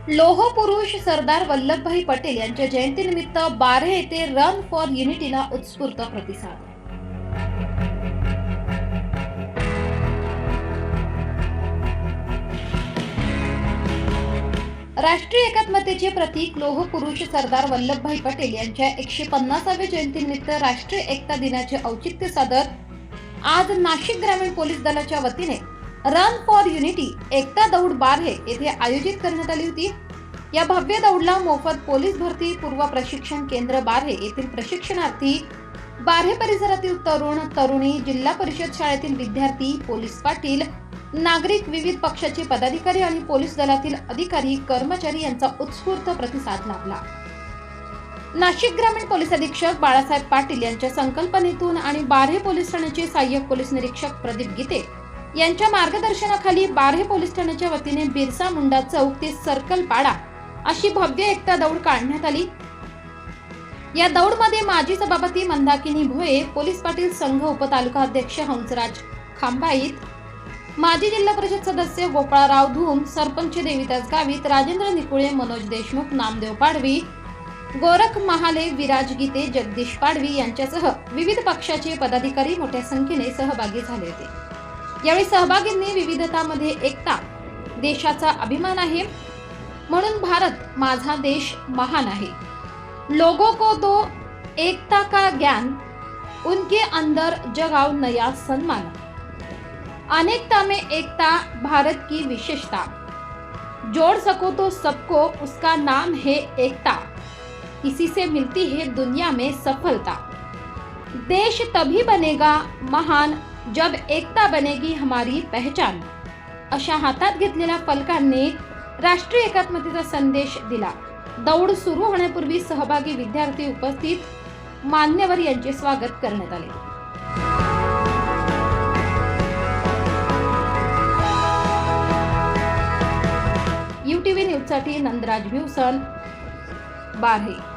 लोहपुरुष सरदार वल्लभभाई पटेल यांच्या जयंतीनिमित्त बारहे येथे रन फॉर युनिटीला उत्स्फूर्त प्रतिसाद. राष्ट्रीय एकात्मतेचे प्रतीक लोहपुरुष सरदार वल्लभभाई पटेल यांच्या 150व्या जयंतीनिमित्त राष्ट्रीय एकता दिनाचे औचित्य साधत आज नाशिक ग्रामीण पोलीस दलाच्या वतीने रन फॉर युनिटी एकता दौड बारहे येथे आयोजित करण्यात आली होती. या भव्य दौडला मोफत पोलीस भरती पूर्व प्रशिक्षण केंद्र बारहे येथील प्रशिक्षणार्थी, बारहे परिसरातील तरुण तरुणी, जिल्हा परिषद शाळेतील विद्यार्थी, पोलीस पाटील, नागरिक, विविध पक्षाचे पदाधिकारी आणि पोलीस दलातील अधिकारी कर्मचारी यांचा उत्स्फूर्त प्रतिसाद लाभला. नाशिक ग्रामीण पोलीस अधीक्षक बाळासाहेब पाटील यांच्या संकल्पनेतून आणि बारहे पोलीस ठाण्याचे सहाय्यक पोलीस निरीक्षक प्रदीप गीते यांच्या मार्गदर्शनाखाली बारहे पोलीस ठाण्याच्या वतीने बिरसा मुंडा चौक ते सर्कल पाडा अशी भव्य एकता दौड काढण्यात आली. या दौडमध्ये माजी सभापती मंदाकिनी भोये, पोलीस पाटील संघ उपतालुका अध्यक्ष हंसराज खांबाईत, माजी जिल्हा परिषद सदस्य गोपाळराव धूम, सरपंच देविदास गावित, राजेंद्र निकुळे, मनोज देशमुख, नामदेव पाडवी, गोरख महाले, विराज गीते, जगदीश पाडवी यांच्यासह विविध पक्षाचे पदाधिकारी मोठ्या संख्येने सहभागी झाले होते. यावेळी सहभागींनी विविधतामध्ये एकता, देशाचा अभिमान आहे म्हणून भारत माझा देश महान आहे, लोगों को दो एकता का ज्ञान, उनके अंदर जगाओ नया सम्मान, अनेकता में एकता भारत की विशेषता, जोड़ सको तो सबको उसका नाम है एकता, इसी से मिलती है दुनिया में सफलता, देश तभी बनेगा महान जब एकता बनेगी हमारी पहचान, अशा हातात घेतलेल्या फलकांनी राष्ट्रीय एकात्मतेचा संदेश दिला. दौड सुरू होण्यापूर्वी सहभागी विद्यार्थी, उपस्थित मान्यवर यांचे स्वागत करण्यात आले. UTV न्यूजसाठी नंदराज भिवसन, बारहे.